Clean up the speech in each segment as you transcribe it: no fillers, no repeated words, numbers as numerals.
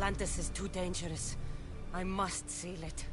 Atlantis is too dangerous. I must seal it.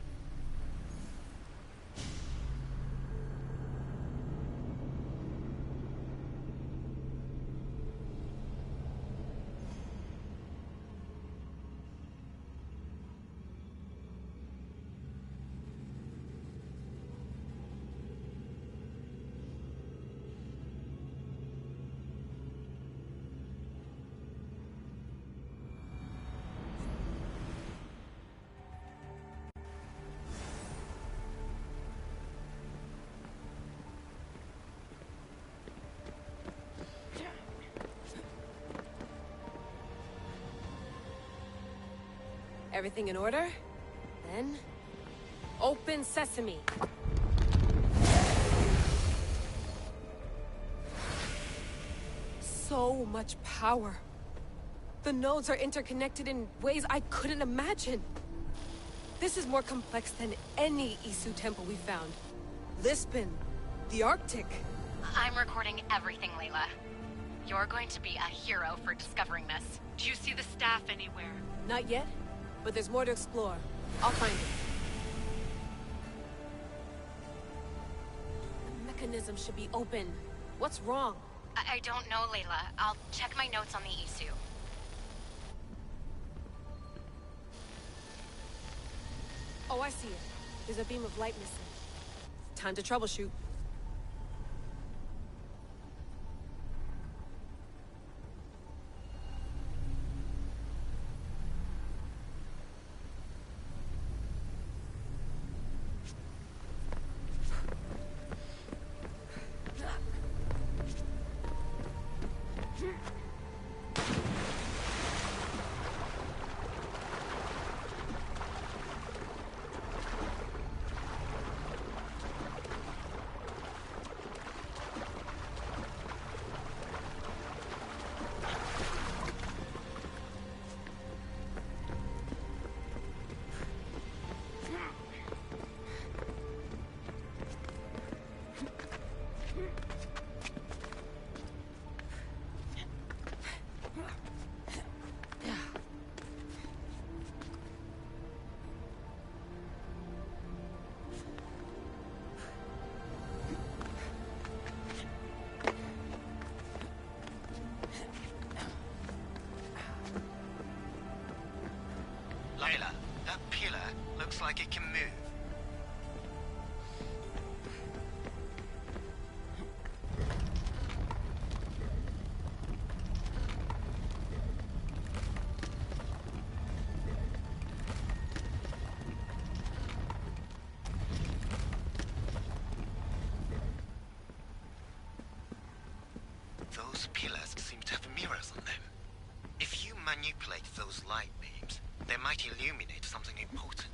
Everything in order? Then... open sesame! So much power. The nodes are interconnected in ways I couldn't imagine. This is more complex than any Isu temple we found. Lisbon, the Arctic. I'm recording everything, Layla. You're going to be a hero for discovering this. Do you see the staff anywhere? Not yet, but there's more to explore. I'll find it. The mechanism should be open. What's wrong? I don't know, Layla. I'll check my notes on the Isu. Oh, I see it. There's a beam of light missing. Time to troubleshoot. Layla, that pillar looks like it can move. Those pillars seem to have mirrors on them. If you manipulate those light beams, they might illuminate something important.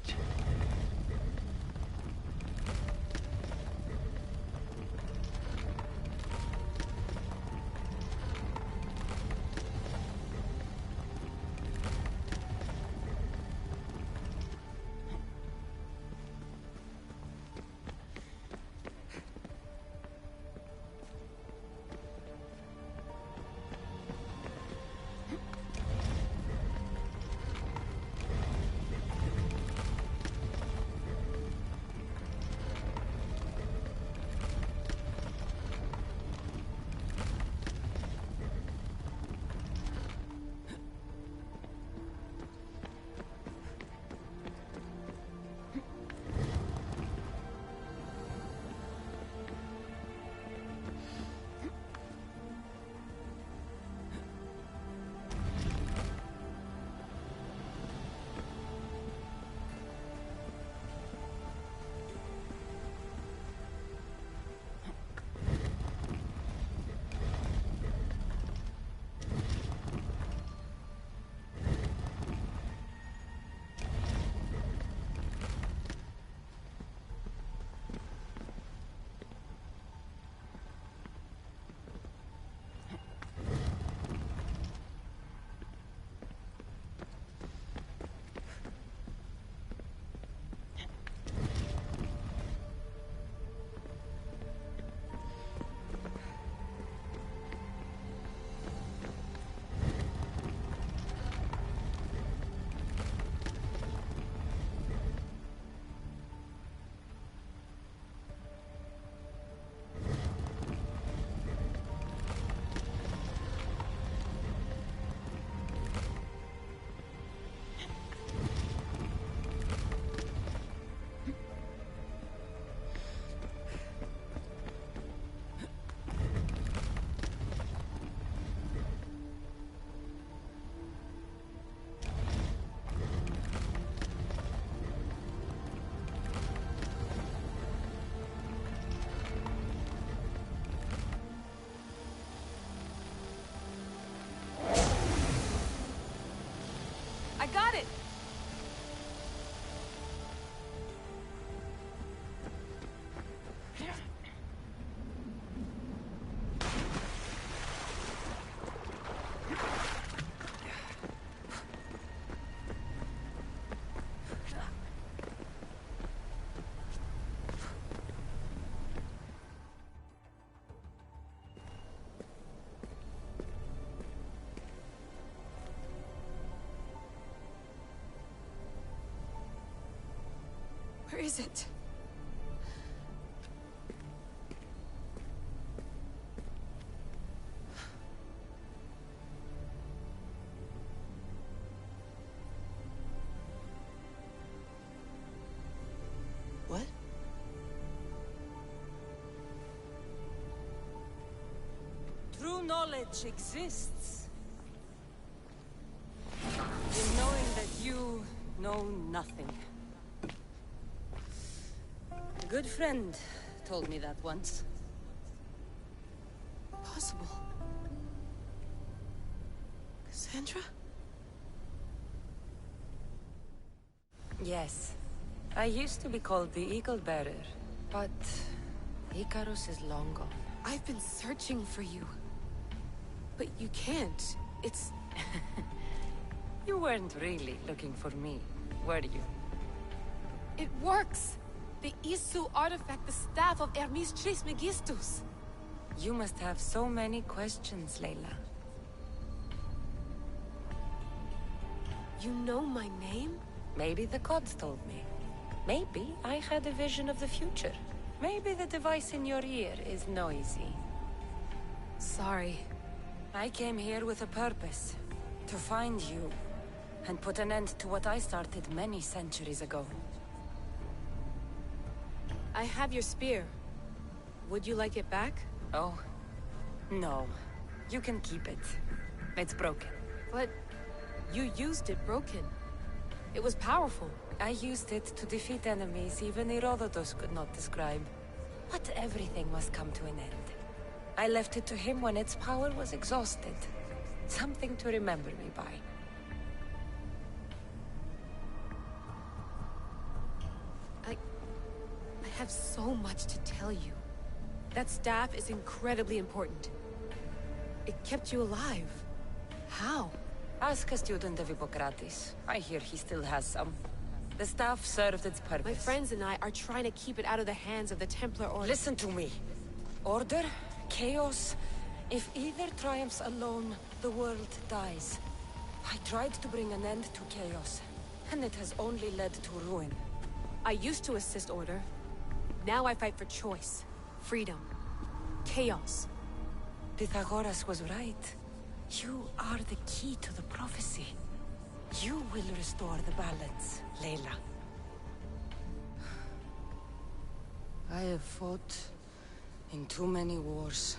is it? What? True knowledge exists. In knowing that you know nothing. A good friend told me that once. Possible. Cassandra? Yes. I used to be called the Eagle Bearer, but Icarus is long gone. I've been searching for you. But you can't. It's... You weren't really looking for me, were you? It works! The Isu artifact, the staff of Hermes Trismegistus. You must have so many questions, Layla. You know my name? Maybe the gods told me. Maybe I had a vision of the future. Maybe the device in your ear is noisy. Sorry. I came here with a purpose. To find you. And put an end to what I started many centuries ago. I have your spear. Would you like it back? Oh? No. You can keep it. It's broken. But you used it broken. It was powerful. I used it to defeat enemies even Herodotus could not describe. But everything must come to an end. I left it to him when its power was exhausted. Something to remember me by. I have so much to tell you. That staff is incredibly important. It kept you alive. How? Ask a student of Hippocrates. I hear he still has some. The staff served its purpose. My friends and I are trying to keep it out of the hands of the Templar Order. Listen to me. Order, chaos. If either triumphs alone, the world dies. I tried to bring an end to chaos, and it has only led to ruin. I used to assist Order. Now I fight for choice, freedom, chaos. Pythagoras was right. You are the key to the prophecy. You will restore the balance, Layla. I have fought in too many wars.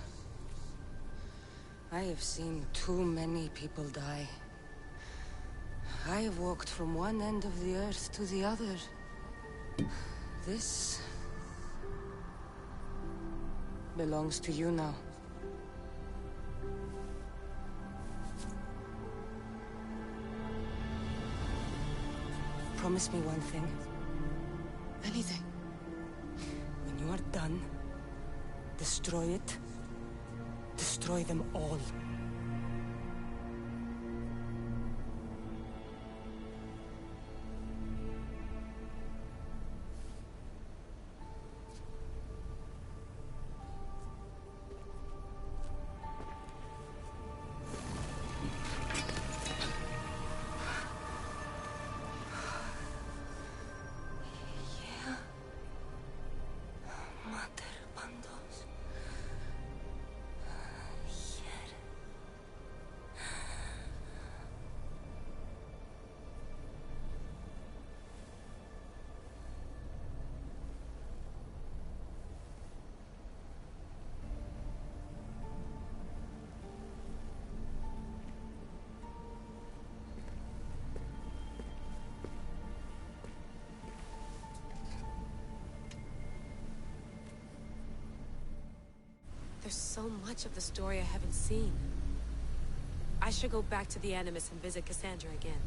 I have seen too many people die. I have walked from one end of the earth to the other. This belongs to you now. Promise me one thing. Anything. When you are done, destroy it. Destroy them all. There's so much of the story I haven't seen. I should go back to the Animus and visit Cassandra again.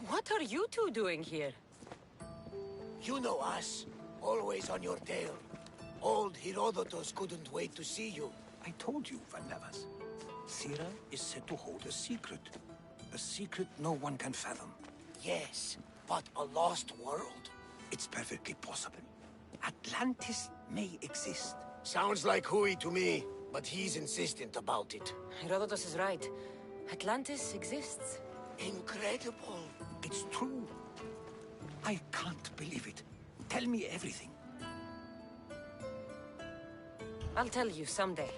What are you two doing here? You know us. Always on your tail. Old Herodotus couldn't wait to see you. I told you, Varnavas. Sira is said to hold a secret. A secret no one can fathom. Yes, but a lost world? It's perfectly possible. Atlantis may exist. Sounds like Hui to me, but he's insistent about it. Herodotus is right. Atlantis exists. Incredible. It's true. I can't believe it. Tell me everything. I'll tell you someday.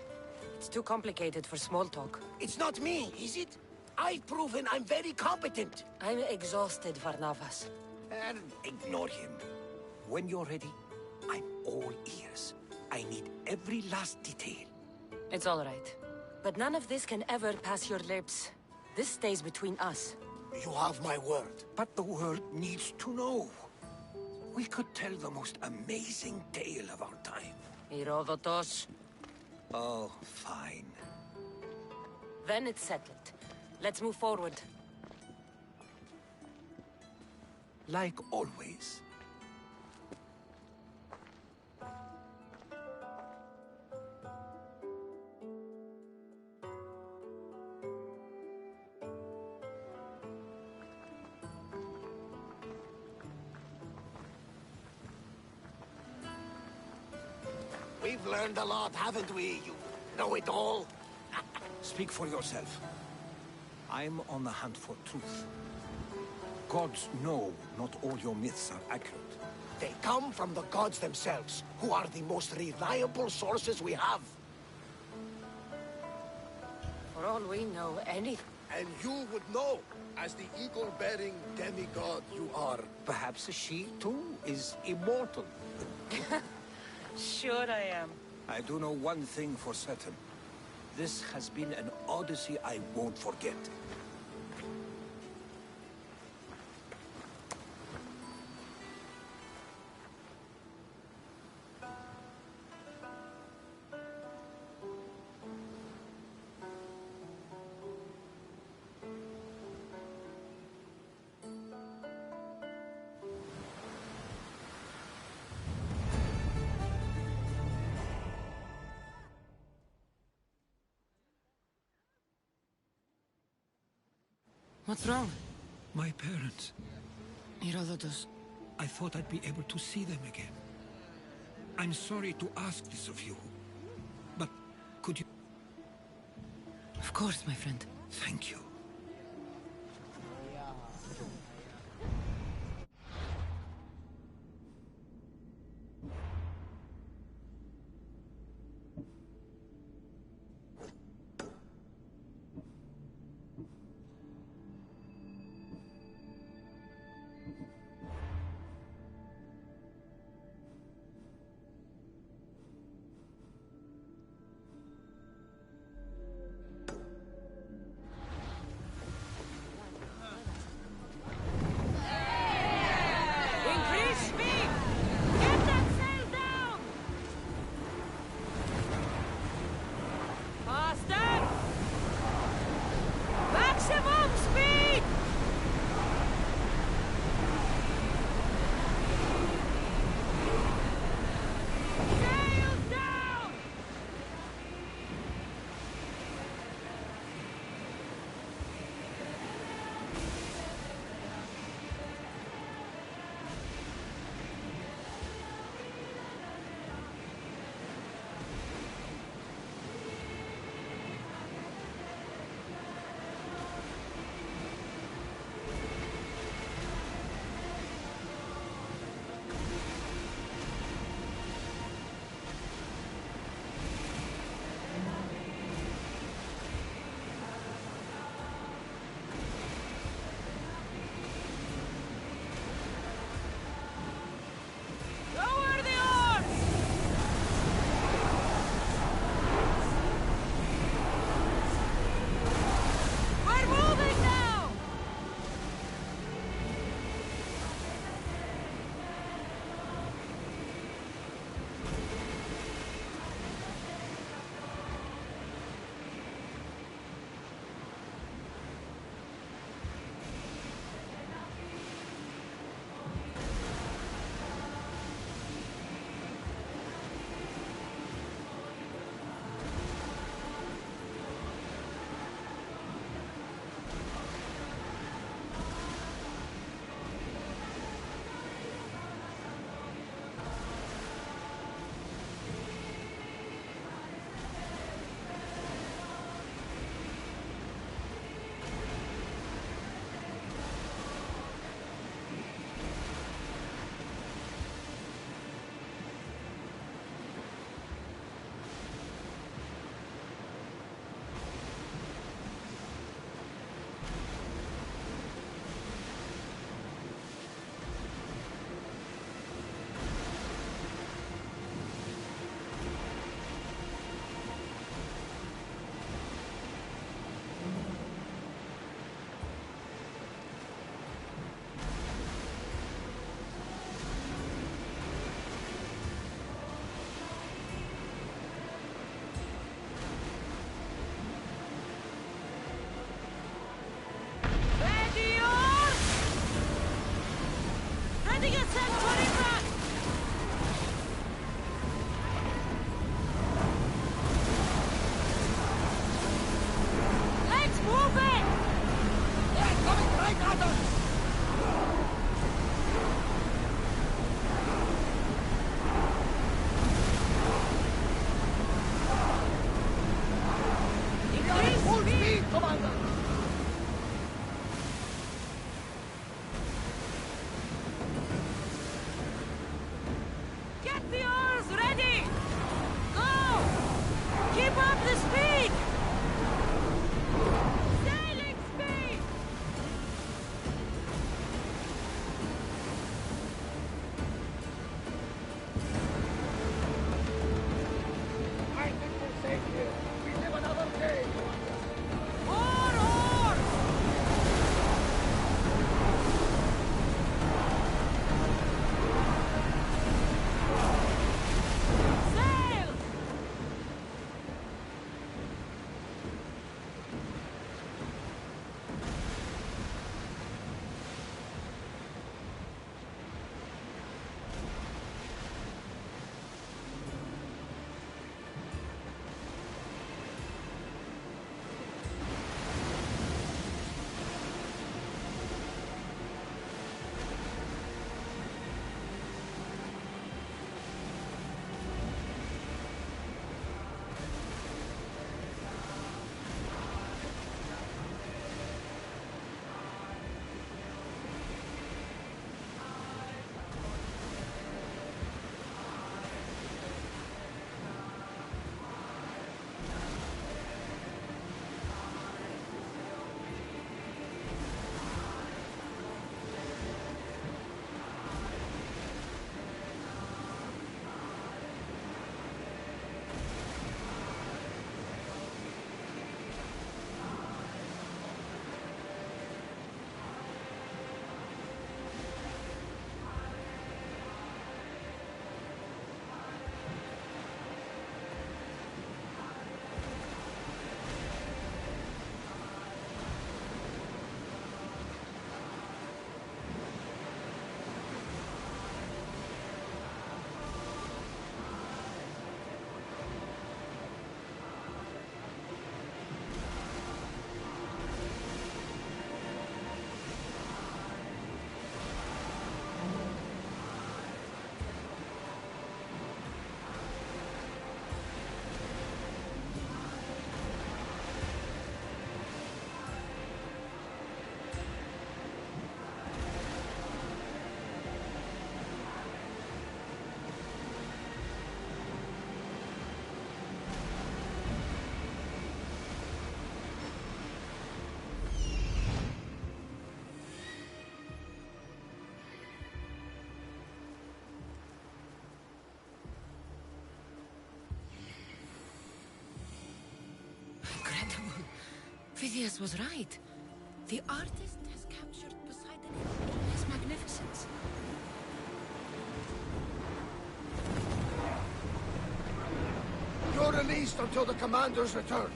It's too complicated for small talk. It's not me, is it? I've proven I'm very competent. I'm exhausted, Varnavas. And ignore him. When you're ready, I'm all ears. I need every last detail. It's all right. But none of this can ever pass your lips. This stays between us. You have my word. But the world needs to know. We could tell the most amazing tale of our time. Herodotus. Oh, fine. Then it's settled. Let's move forward. Like always. We've learned a lot, haven't we? You know it all. Speak for yourself. I'm on the hunt for truth. Gods know not all your myths are accurate. They come from the gods themselves, who are the most reliable sources we have. For all we know, any... And you would know, as the eagle-bearing demigod you are. Perhaps she, too, is immortal. Sure I am. I do know one thing for certain. This has been an Odyssey I won't forget. What's wrong? My parents. Herodotus. I thought I'd be able to see them again. I'm sorry to ask this of you, but could you... Of course, my friend. Thank you. Phidias was right. The artist has captured Poseidon in all his magnificence. You're released until the commander's return.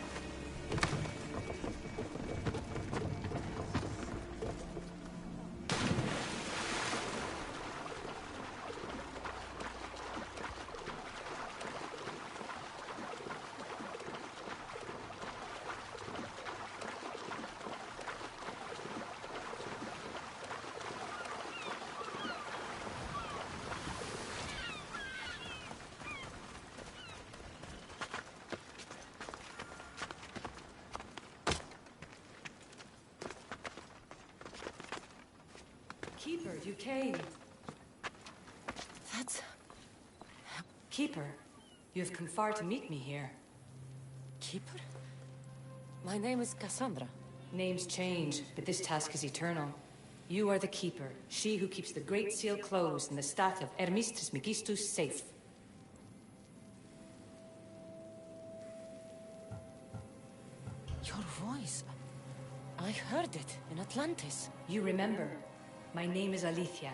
Keeper, you came. That's... Keeper, you have come far to meet me here. Keeper? My name is Cassandra. Names change, but this task is eternal. You are the Keeper, she who keeps the Great Seal closed and the staff of Hermes Trismegistus safe. Your voice... I heard it in Atlantis. You remember. My name is Alethea.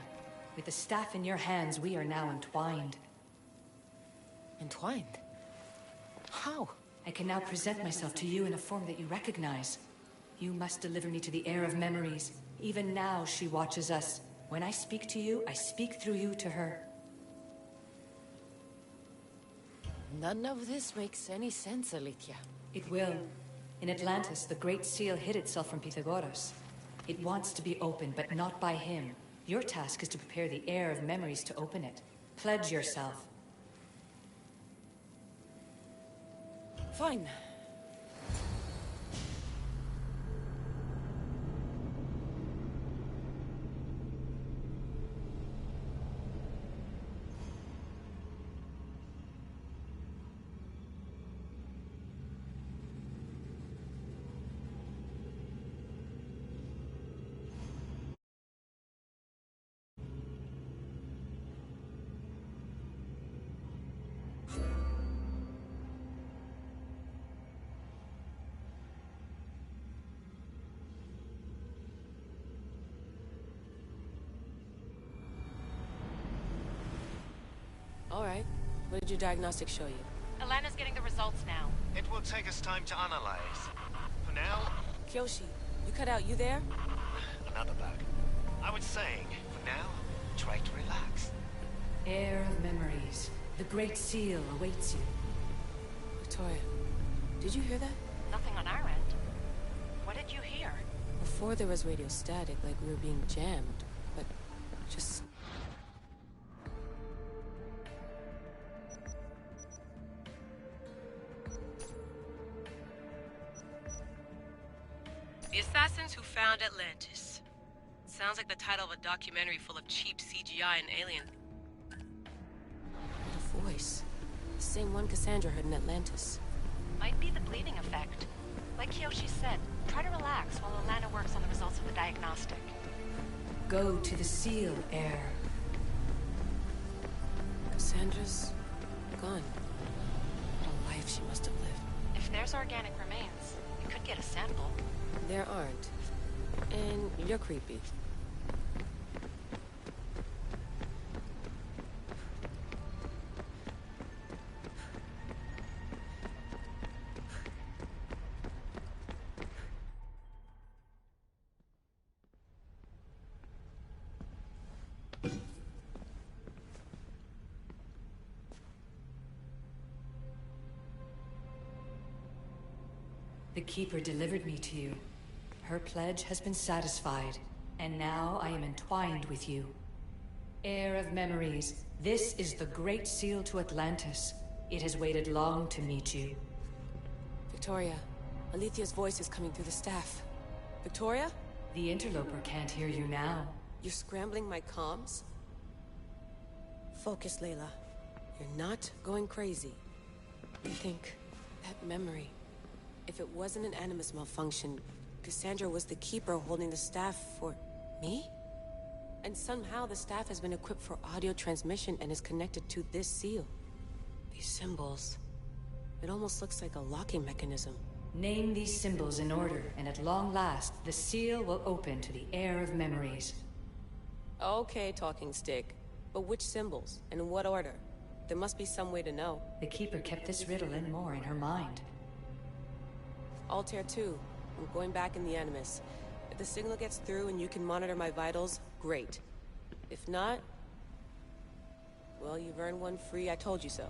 With the staff in your hands, we are now entwined. Entwined? How? I can now present myself to you in a form that you recognize. You must deliver me to the heir of memories. Even now, she watches us. When I speak to you, I speak through you to her. None of this makes any sense, Alethea. It will. In Atlantis, the Great Seal hid itself from Pythagoras. It wants to be opened, but not by him. Your task is to prepare the heir of memories to open it. Pledge yourself. Fine. All right. What did your diagnostics show you? Alana's getting the results now. It will take us time to analyze. For now, Kyoshi, you cut out. You there? another bug. I was saying, for now, try to relax. Heir of memories. The Great Seal awaits you. Victoria, did you hear that? Nothing on our end. What did you hear? Before there was radio static, like we were being jammed. But just... The Assassins Who Found Atlantis. Sounds like the title of a documentary full of cheap CGI and alien. What a voice. The same one Cassandra heard in Atlantis. Might be the bleeding effect. Like Kyoshi said, try to relax while Alana works on the results of the diagnostic. Go to the seal, heir. Cassandra's gone. What a life she must have lived. If there's organic remains, we could get a sample. There aren't. And you're creepy. The Keeper delivered me to you. Her pledge has been satisfied, and now I am entwined with you. Heir of memories, this is the Great Seal to Atlantis. It has waited long to meet you. Victoria, Alethea's voice is coming through the staff. Victoria? The interloper can't hear you now. You're scrambling my comms? Focus, Layla. You're not going crazy. Think, that memory. If it wasn't an Animus malfunction, Cassandra was the Keeper holding the staff for... me? And somehow the staff has been equipped for audio transmission and is connected to this seal. These symbols... it almost looks like a locking mechanism. Name these symbols in order, and at long last, the seal will open to the heir of memories. Okay, talking stick. But which symbols? And in what order? There must be some way to know. The Keeper kept this riddle and more in her mind. Altair 2. I'm going back in the Animus. If the signal gets through and you can monitor my vitals, great. If not... well, you've earned one free I told you so.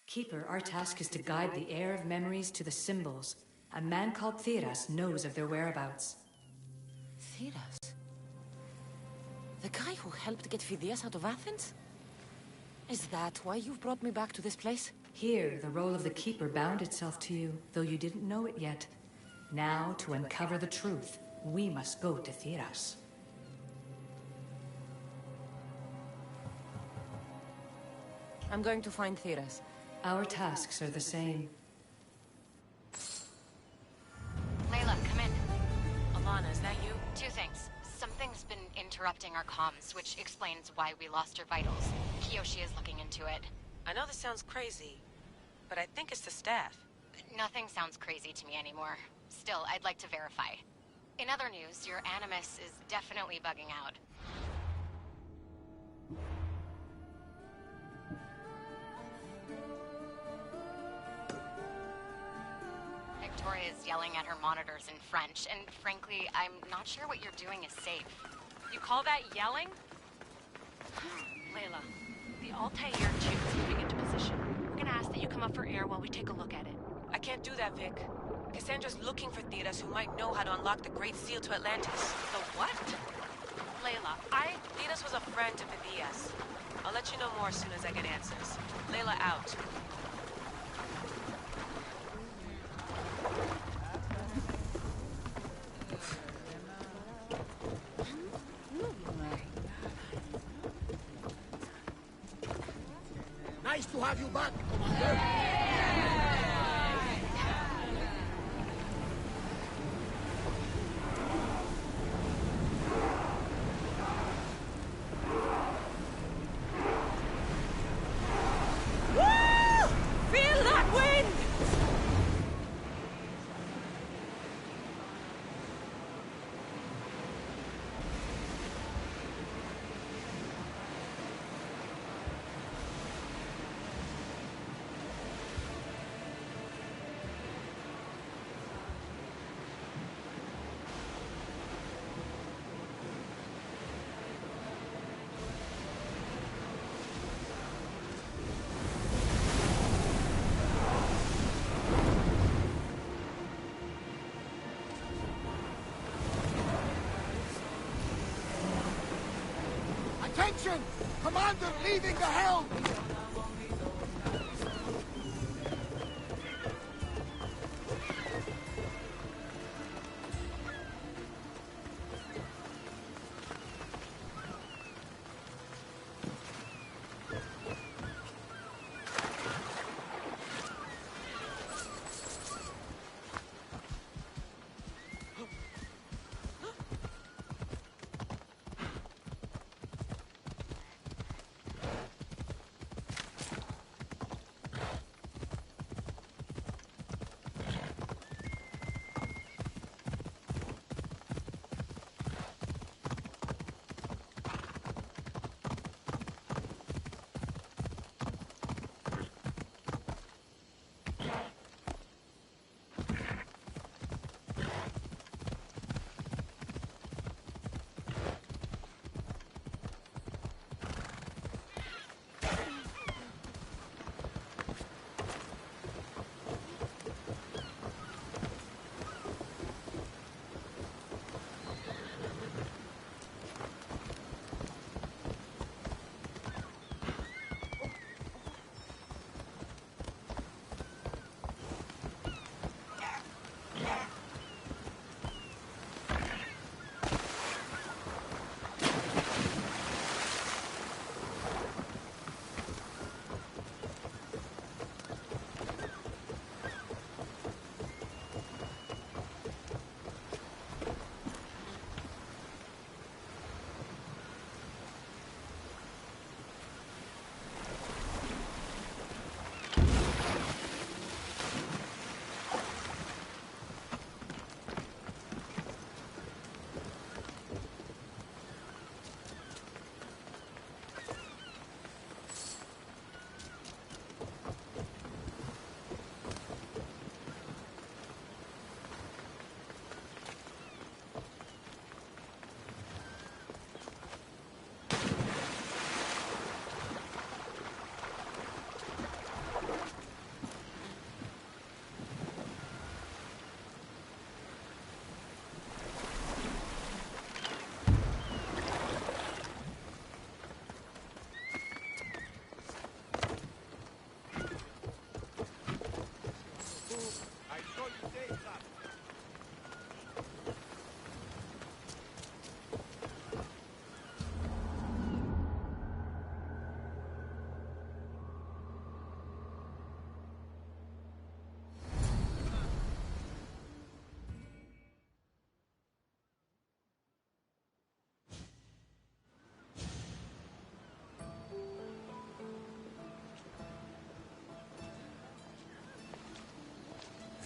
Keeper, our task is to guide the heir of memories to the symbols. A man called Theras knows of their whereabouts. Theras? The guy who helped get Phidias out of Athens? Is that why you've brought me back to this place? Here, the role of the Keeper bound itself to you, though you didn't know it yet. Now, to uncover the truth, we must go to Theras. I'm going to find Theras. Our tasks are the same. Layla, come in. Alana, is that you? Two things. Something's been interrupting our comms, which explains why we lost her vitals. Kiyoshi is looking into it. I know this sounds crazy, but I think it's the staff. Nothing sounds crazy to me anymore. Still, I'd like to verify. In other news, your Animus is definitely bugging out. Victoria's yelling at her monitors in French, and frankly, I'm not sure what you're doing is safe. You call that yelling? Layla, the Altair tube is moving into position. We're gonna ask that you come up for air while we take a look at it. I can't do that, Vic. Cassandra's looking for Theras who might know how to unlock the Great Seal to Atlantis. The what? Layla, Theras was a friend to Phidias. I'll let you know more as soon as I get answers. Layla out. Nice to have you back, Commander. Attention! Commander leaving the helm!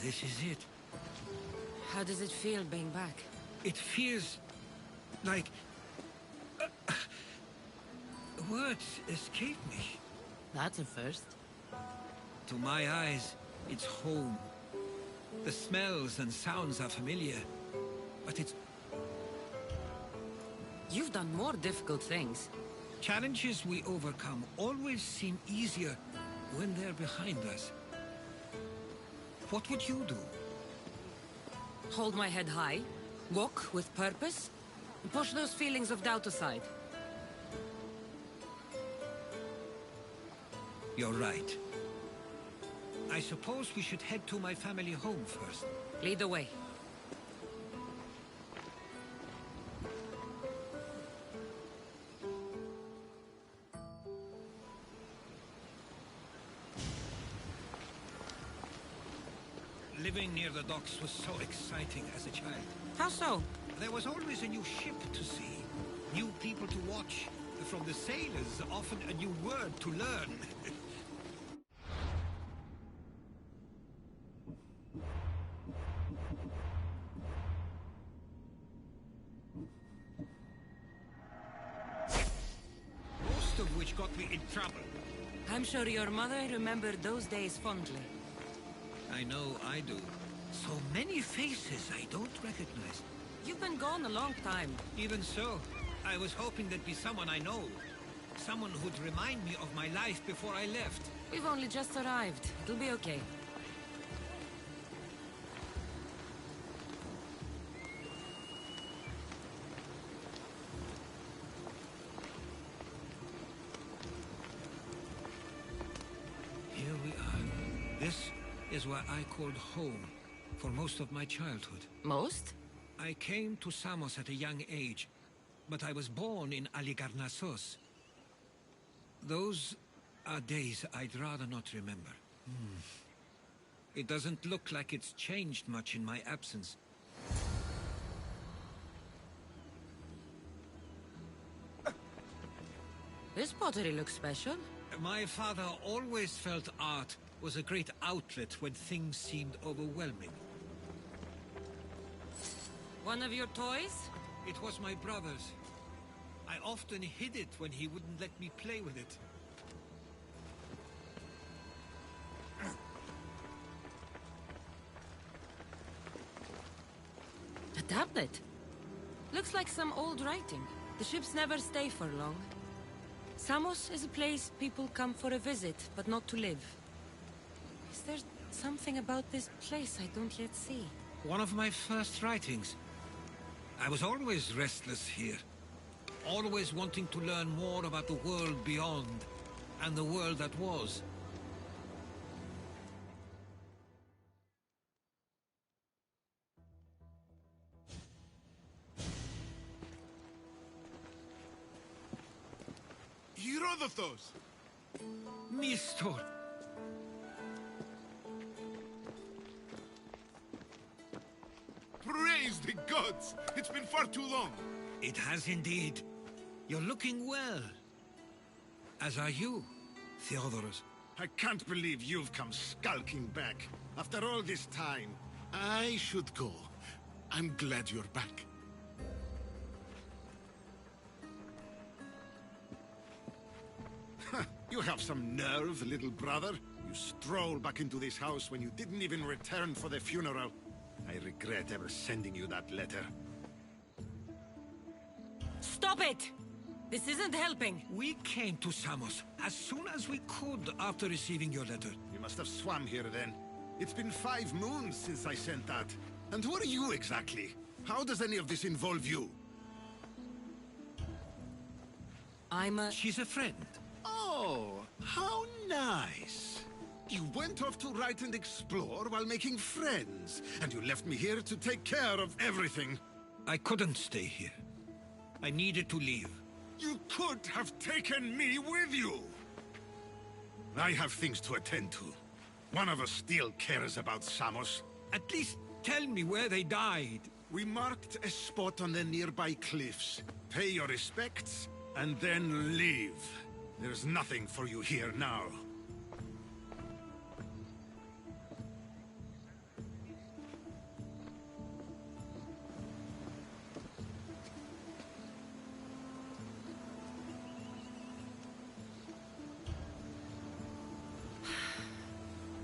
This is it. How does it feel being back? It feels like... words escape me. That's a first. To my eyes, it's home. The smells and sounds are familiar, but it's... You've done more difficult things. Challenges we overcome always seem easier when they're behind us. What would you do? Hold my head high, walk with purpose, and push those feelings of doubt aside. You're right. I suppose we should head to my family home first. Lead the way. Living near the docks was so exciting as a child. How so? There was always a new ship to see, new people to watch. From the sailors, often a new word to learn. Most of which got me in trouble. I'm sure your mother remembered those days fondly. I know I do. So many faces I don't recognize. You've been gone a long time. Even so, I was hoping there'd be someone I know. Someone who'd remind me of my life before I left. We've only just arrived. It'll be okay. Here we are. This is where I called home for most of my childhood. Most? I came to Samos at a young age, but I was born in Aligarnassos. Those are days I'd rather not remember. It doesn't look like it's changed much in my absence. This pottery looks special. My father always felt art was a great outlet when things seemed overwhelming. One of your toys? It was my brother's. I often hid it when he wouldn't let me play with it. A tablet. Looks like some old writing. The ships never stay for long. Samos is a place people come for a visit, but not to live. Is there something about this place I don't yet see? One of my first writings. I was always restless here. Always wanting to learn more about the world beyond, and the world that was. Herodotos! Mistor! Praise the gods! It's been far too long! It has indeed. You're looking well. As are you, Theodoros. I can't believe you've come skulking back. After all this time, I should go. I'm glad you're back. You have some nerve, little brother. You stroll back into this house when you didn't even return for the funeral. I regret ever sending you that letter. Stop it! This isn't helping. We came to Samos as soon as we could after receiving your letter. You must have swam here then. It's been 5 moons since I sent that. And who are you exactly? How does any of this involve you? She's a friend. Oh, how nice. You went off to write and explore while making friends. And you left me here to take care of everything. I couldn't stay here. I needed to leave. You could have taken me with you! I have things to attend to. One of us still cares about Samos. At least tell me where they died. We marked a spot on the nearby cliffs. Pay your respects, and then leave. There's nothing for you here now.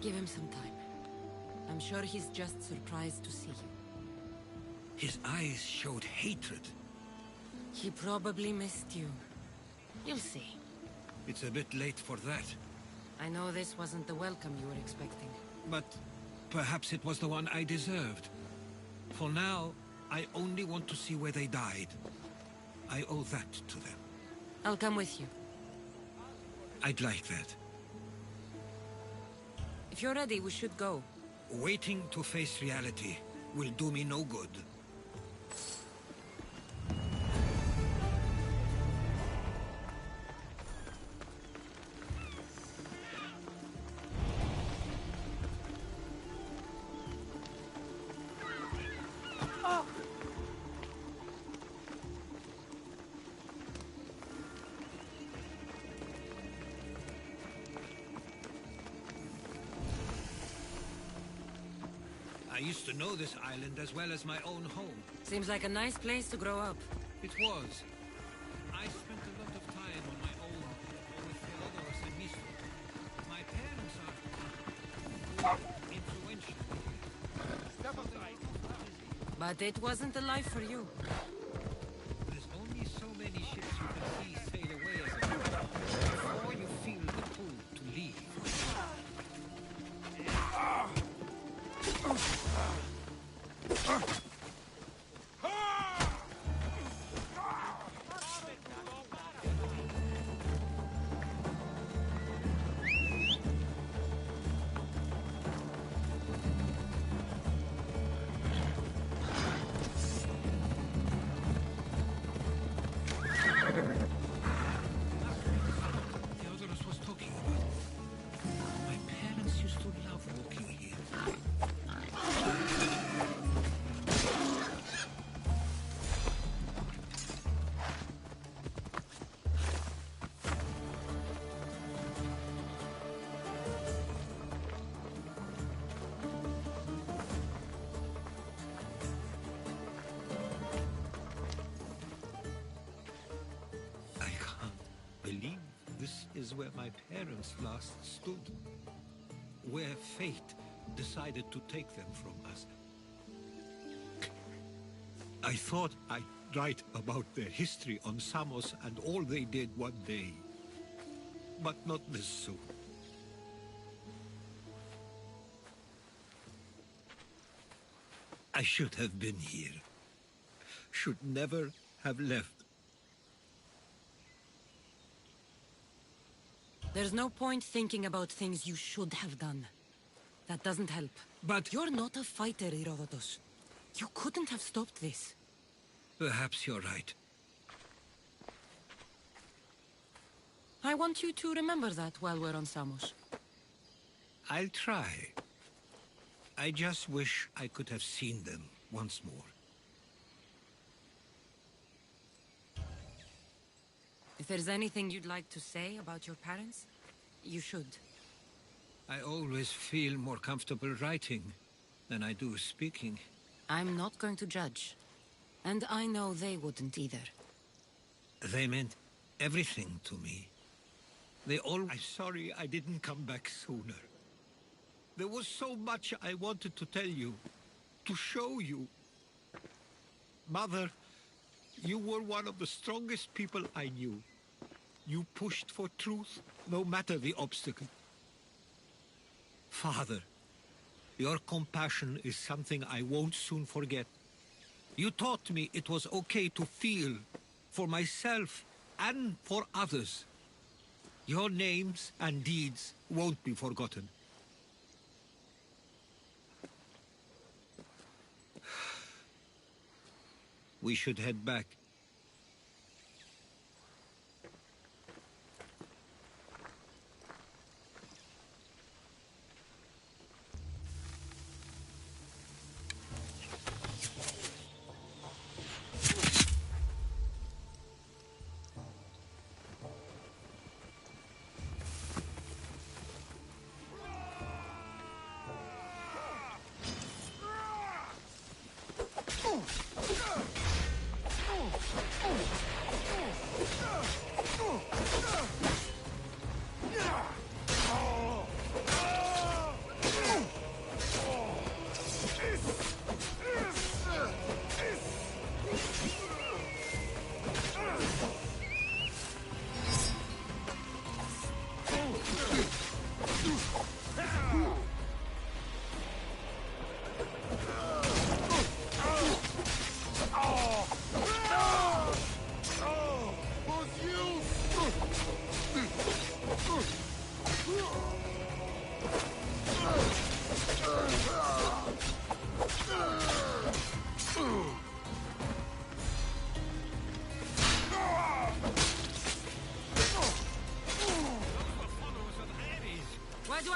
Give him some time. I'm sure he's just surprised to see you. His eyes showed hatred. He probably missed you. You'll see. It's a bit late for that. I know this wasn't the welcome you were expecting. But perhaps it was the one I deserved. For now, I only want to see where they died. I owe that to them. I'll come with you. I'd like that. If you're ready, we should go. Waiting to face reality will do me no good. I used to know this island as well as my own home. Seems like a nice place to grow up. It was. I spent a lot of time on my own with Theodoros and Misto. My parents are influential. But it wasn't the life for you. There's only so many ships you can see sail away as a group before you feel the pull to leave. Theodoros was talking about. My parents used to love walking here. I can't believe this is where my parents last stood. Where fate decided to take them from us. I thought I'd write about their history on Samos and all they did one day. But not this soon. I should have been here. Should never have left. There's no point thinking about things you should have done. That doesn't help. But You're not a fighter, Herodotus. You couldn't have stopped this. perhaps you're right. I want you to remember that while we're on Samos. I'll try. I just wish I could have seen them once more. If there's anything you'd like to say about your parents, you should. I always feel more comfortable writing than I do speaking. I'm not going to judge. And I know they wouldn't either. They meant everything to me. I'm sorry I didn't come back sooner. There was so much I wanted to tell you, to show you. Mother, you were one of the strongest people I knew. You pushed for truth, no matter the obstacle. Father, your compassion is something I won't soon forget. You taught me it was okay to feel, for myself and for others. Your names and deeds won't be forgotten. We should head back.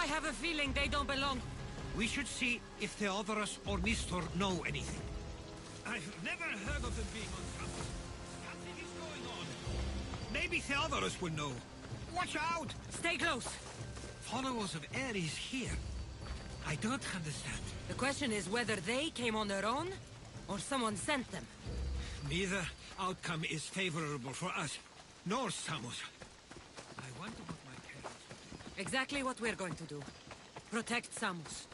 I have a feeling they don't belong. We should see if Theodorus or Nistor know anything. I've never heard of them being on campus. Something is going on. Maybe Theodorus will know. Watch out! Stay close. Followers of Ares here. I don't understand. The question is whether they came on their own, or someone sent them. Neither outcome is favorable for us, nor Samos. I wonder what my parents would do. Exactly what we're going to do. Protect Samos.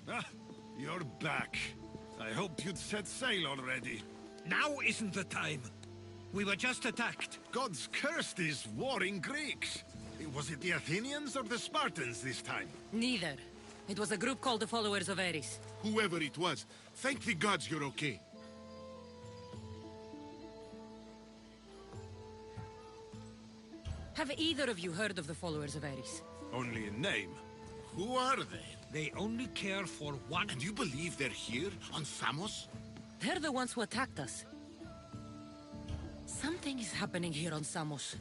Ah, you're back. I hoped you'd set sail already. Now isn't the time. We were just attacked. God's cursed these warring Greeks. Was it the Athenians or the Spartans this time? Neither. It was a group called the Followers of Ares. Whoever it was, thank the gods you're okay. Have either of you heard of the Followers of Ares? Only in name. Who are they? They only care for one. And you believe they're here, on Samos? They're the ones who attacked us. Something is happening here on Samos.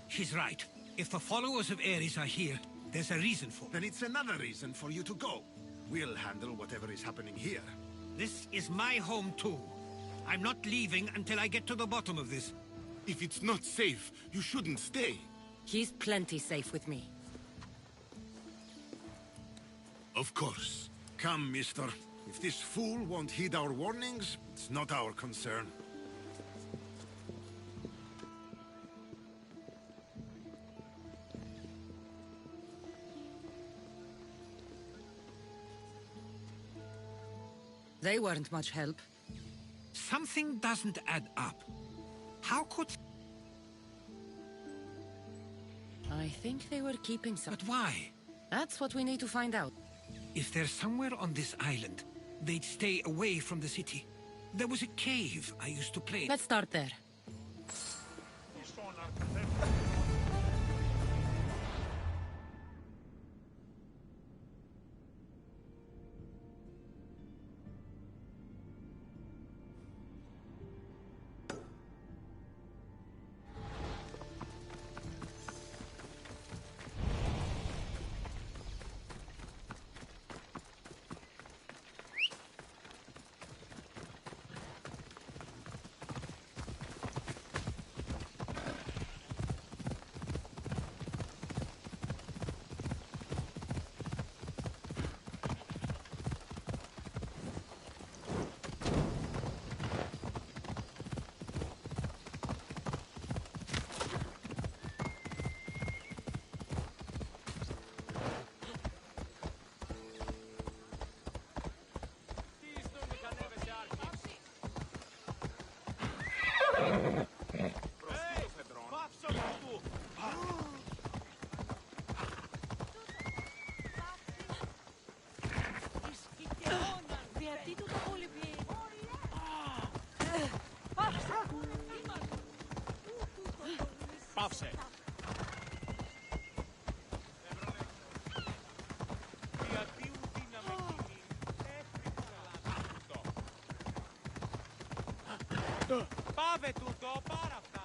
She's right. If the followers of Ares are here, there's a reason for it. Then it's another reason for you to go. We'll handle whatever is happening here. This is my home too. I'm not leaving until I get to the bottom of this. If it's not safe, you shouldn't stay. He's plenty safe with me. Of course. Come, mister. If this fool won't heed our warnings, it's not our concern. They weren't much help. Something doesn't add up. How could... I think they were keeping some... But why? That's what we need to find out. If they're somewhere on this island, they'd stay away from the city. There was a cave I used to play. Let's start there. Πάυσε. Πάβε τούτο, πάρα αυτά.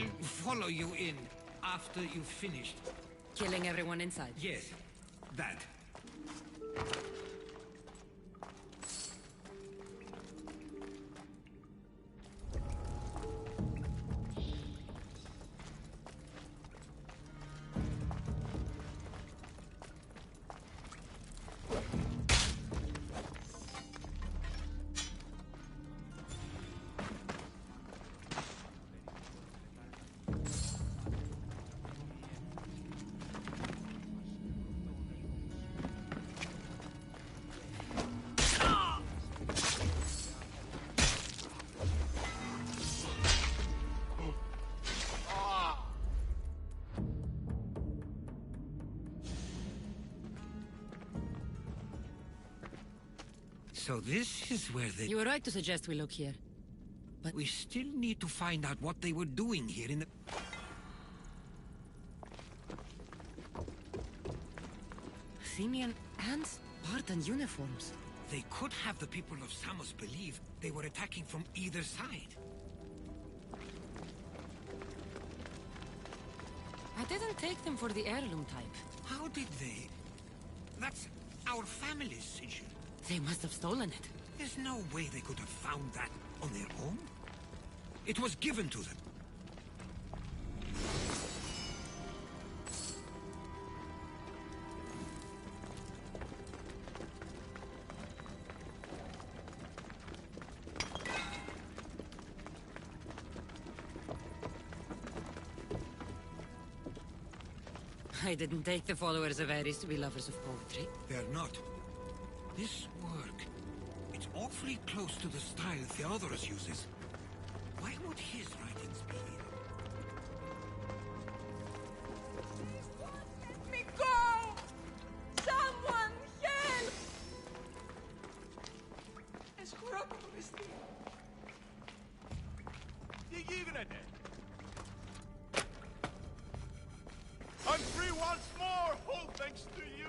I'll follow you in after you've finished. Killing everyone inside. Yes, that. So this is where they... You were right to suggest we look here. But we still need to find out what they were doing here in the... Athenian and Spartan uniforms. They could have the people of Samos believe they were attacking from either side. I didn't take them for the heirloom type. How did they? That's our family's sigil. They must have stolen it. There's no way they could have found that on their own. It was given to them. I didn't take the followers of Ares to be lovers of poetry. They're not. This work, it's awfully close to the style Theodorus uses. Why would his writings be here? Let me go! Someone help! I'm free once more, all thanks to you!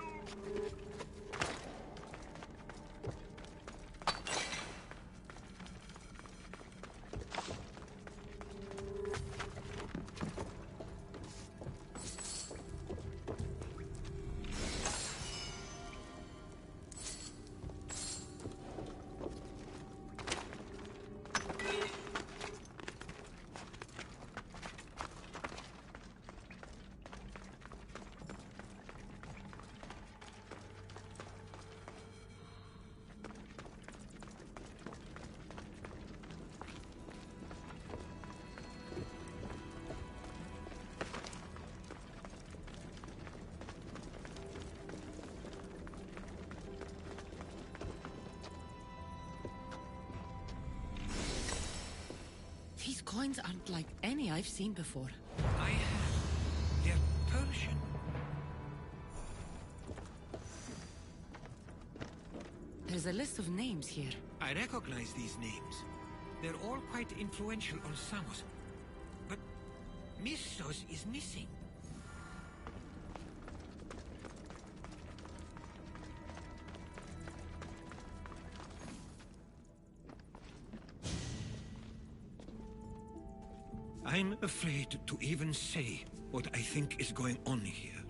These coins aren't like any I've seen before. I have. They're Persian. There's a list of names here. I recognize these names. They're all quite influential on Samos. But Missos is missing. I'm afraid to even say what I think is going on here.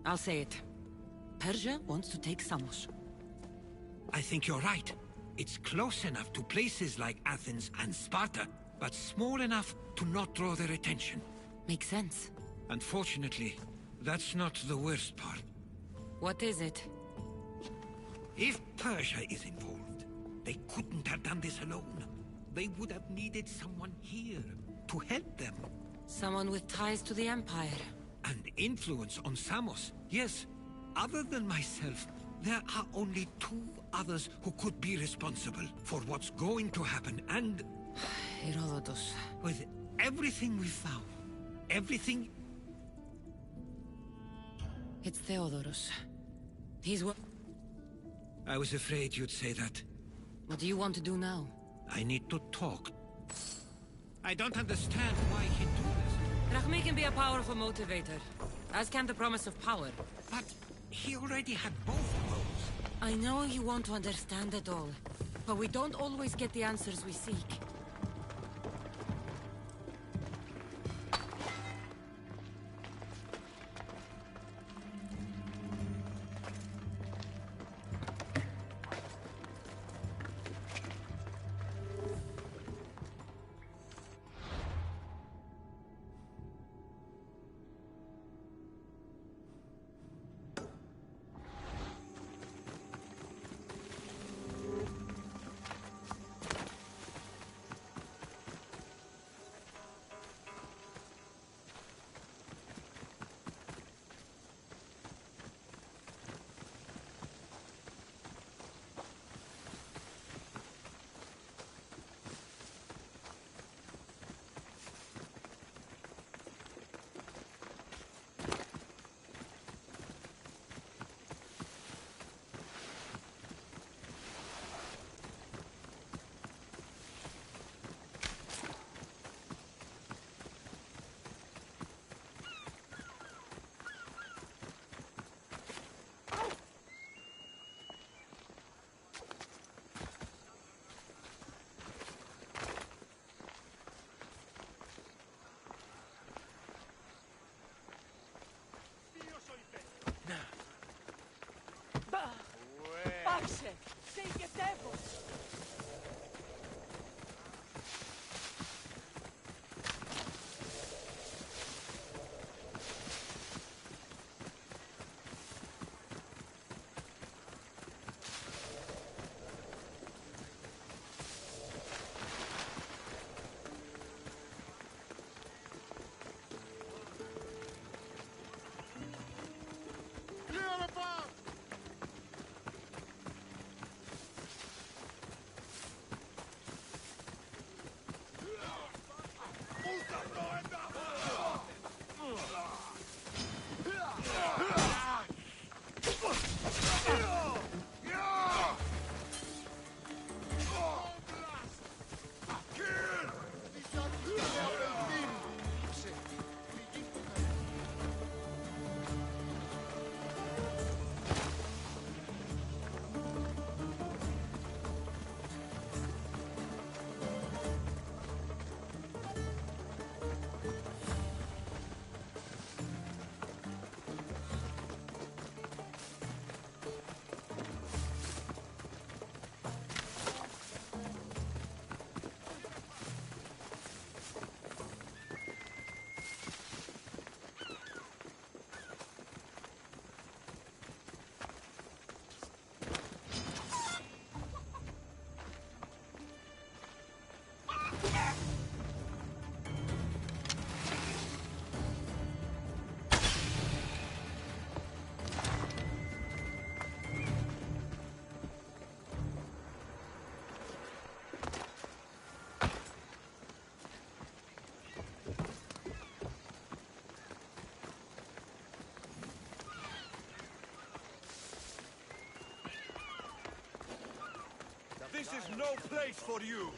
I'll say it. Persia wants to take Samos. I think you're right. It's close enough to places like Athens and Sparta, but small enough to not draw their attention. Makes sense. Unfortunately, that's not the worst part. What is it? If Persia is involved, they couldn't have done this alone. They would have needed someone here to help them. Someone with ties to the Empire. And influence on Samos, yes. Other than myself, there are only two others who could be responsible for what's going to happen, and... Herodotus. With everything we found, everything... It's Theodorus. He's what... I was afraid you'd say that. What do you want to do now? I need to talk. I don't understand why he'd do this. Rahmi can be a powerful motivator, as can the promise of power. But he already had both of those. I know you want to understand it all, but we don't always get the answers we seek. no place for you!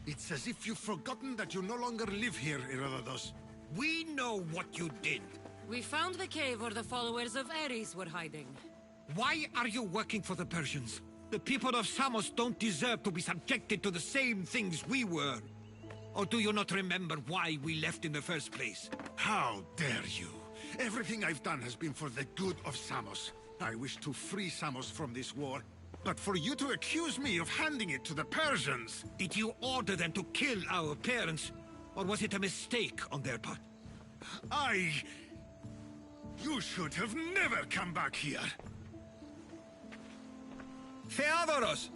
It's as if you've forgotten that you no longer live here, Herodotus. We know what you did. We found the cave where the followers of Ares were hiding. Why are you working for the Persians? The people of Samos don't deserve to be subjected to the same things we were. Or do you not remember why we left in the first place? How dare you? Everything I've done has been for the good of Samos. I wish to free Samos from this war. But for you to accuse me of handing it to the Persians... Did you order them to kill our parents? Or was it a mistake on their part? You should have never come back here! Theodoros!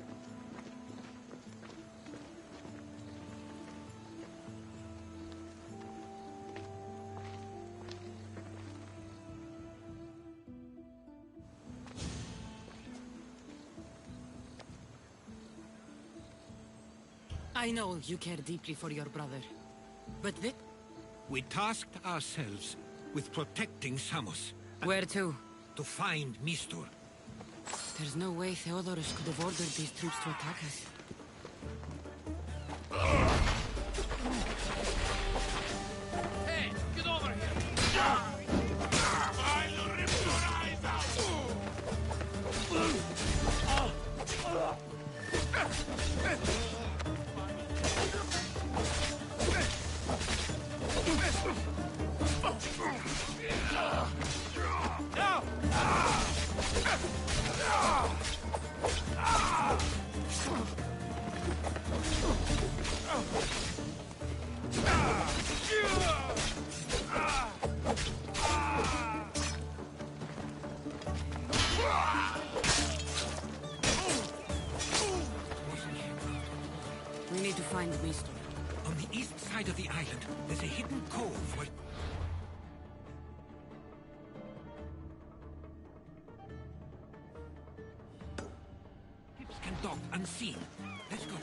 I know you care deeply for your brother. But this... We tasked ourselves with protecting Samos. Where to? To find Mistur. There's no way Theodorus could have ordered these troops to attack us. Hey, get over here! I'll rip your eyes We need to find Mistur. On the east side of the island, there's a hidden cove where... Ships can dock unseen. Let's go.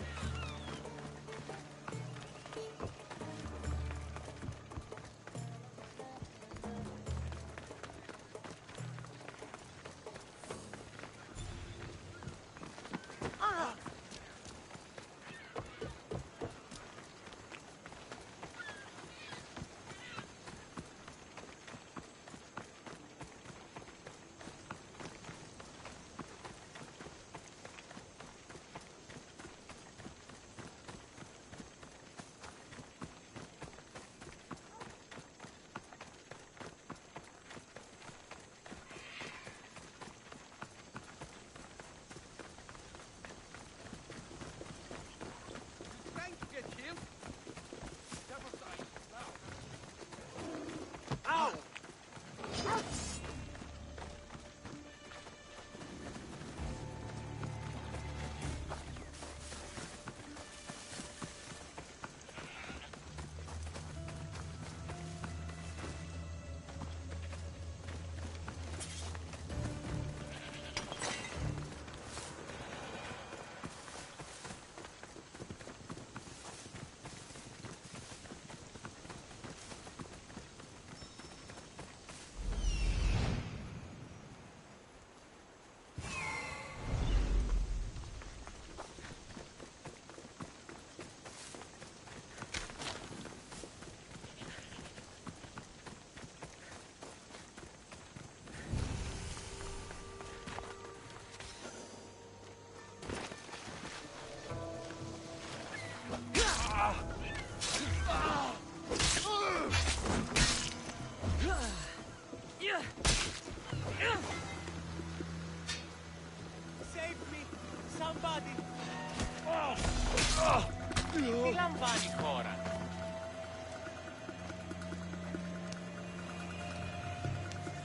lampadi χώρα.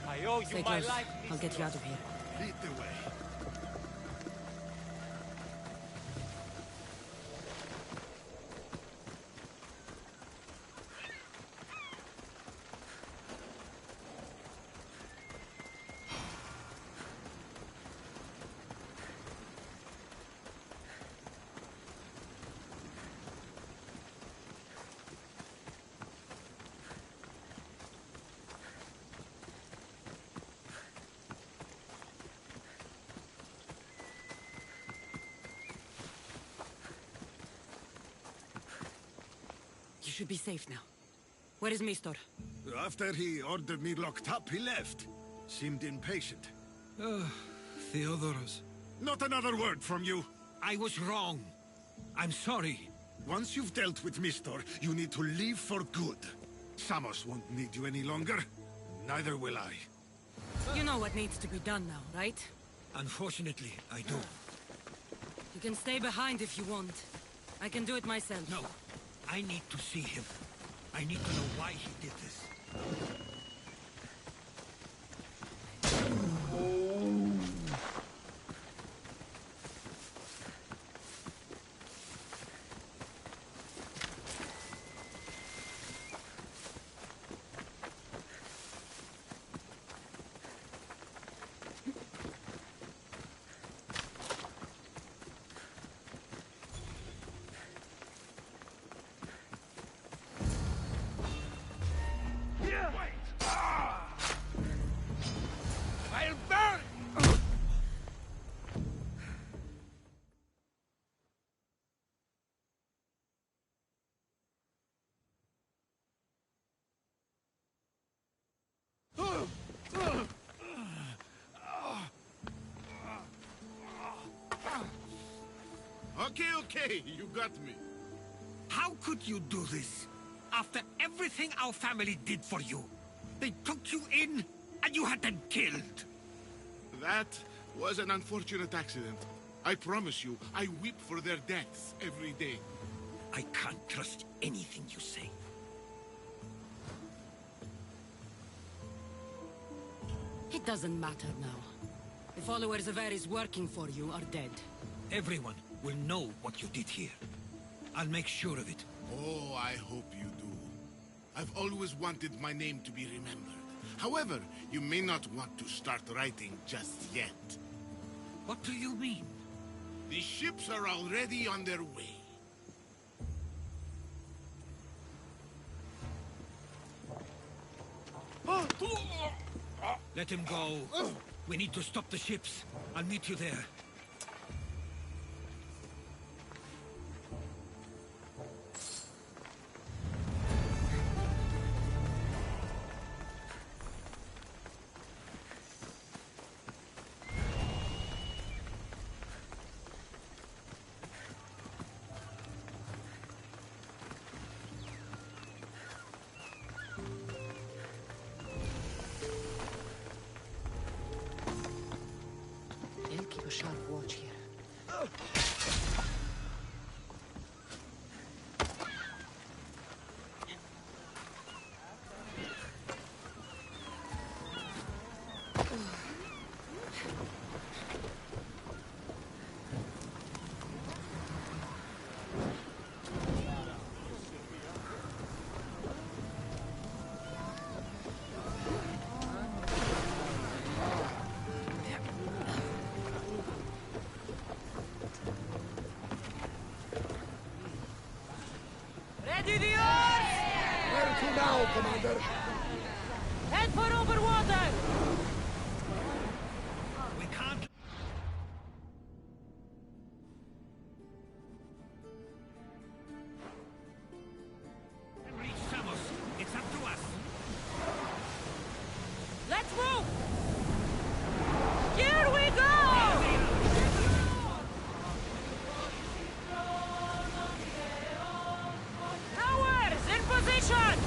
I owe you Stay my close. life. I'll get you out of here. Lead the way. You should be safe now. Where is Mistor? After he ordered me locked up, he left. Seemed impatient. Theodoros. Not another word from you. I was wrong. I'm sorry. Once you've dealt with Mistor, you need to leave for good. Samos won't need you any longer. Neither will I. You know what needs to be done now, right? Unfortunately, I do. You can stay behind if you want. I can do it myself. No. I need to see him. I need to know why he did this. I'll burn! Okay, you got me. How could you do this? After everything our family did for you. They took you in, and you had them killed. That was an unfortunate accident. I promise you, I weep for their deaths every day. I can't trust anything you say. It doesn't matter now. The followers of Ares working for you are dead. Everyone will know what you did here. I'll make sure of it. Oh, I hope you do. I've always wanted my name to be remembered. However, you may not want to start writing just yet. What do you mean? The ships are already on their way. Let him go. We need to stop the ships. I'll meet you there. I'll keep a sharp watch here. Ready the oars! Where to now, Commander? Head for over water! We can't... reach Samos. It's up to us. Let's move! Here we go! Towers in position!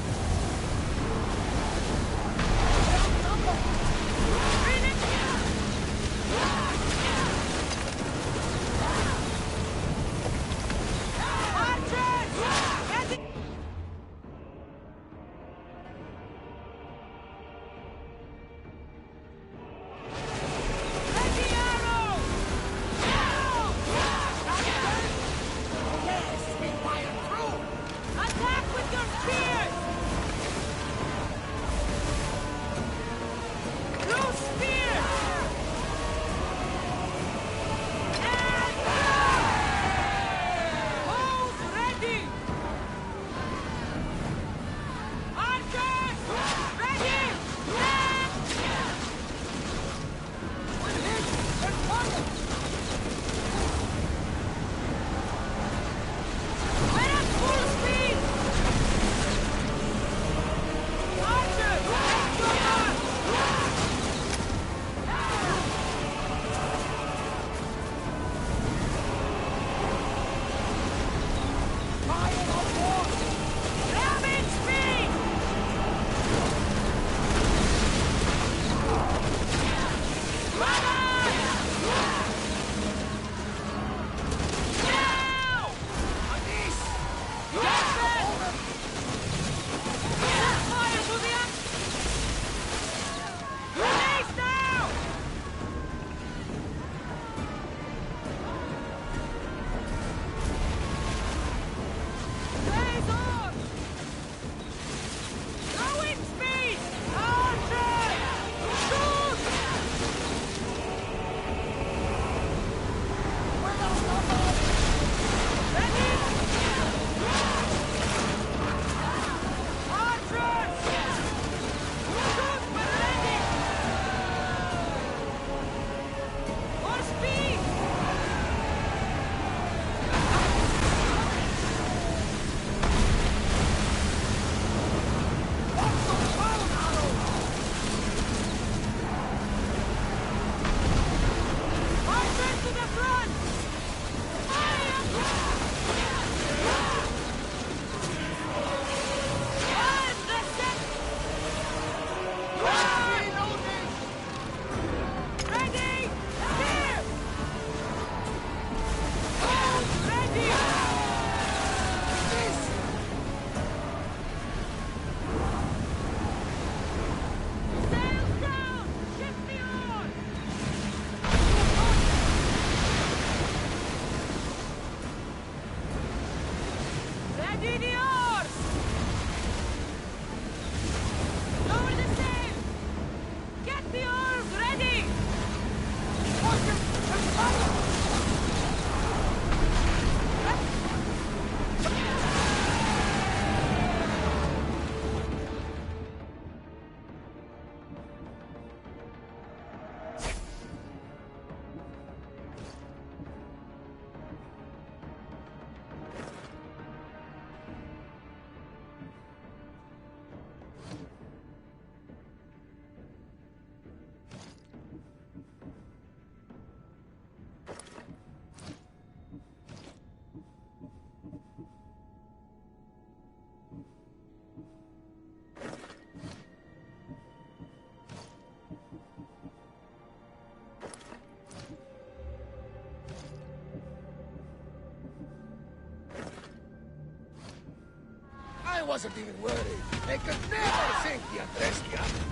wasn't even worried. They could never think the Andreska.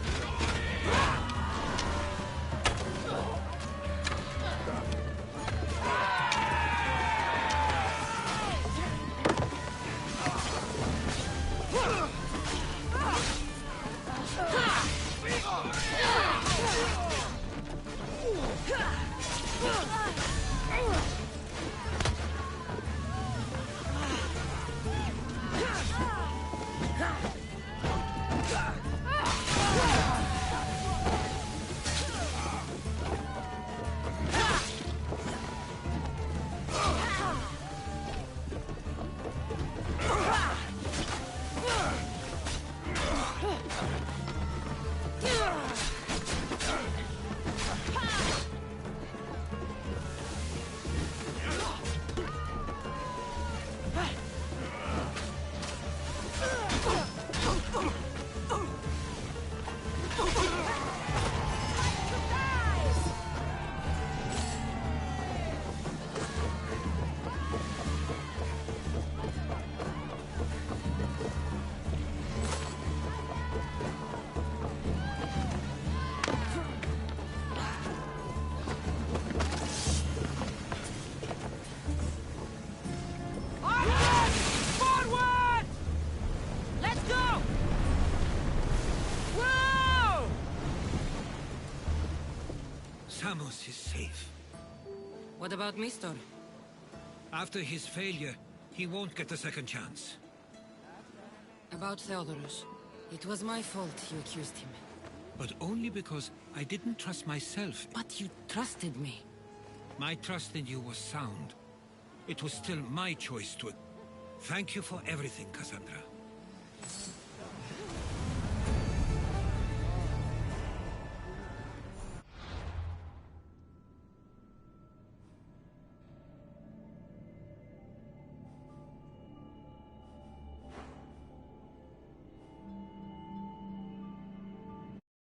Samos is safe. What about Mistor? After his failure, he won't get a second chance. About Theodorus. It was my fault you accused him. But only because I didn't trust myself. But you trusted me. My trust in you was sound. It was still my choice to... Thank you for everything, Cassandra.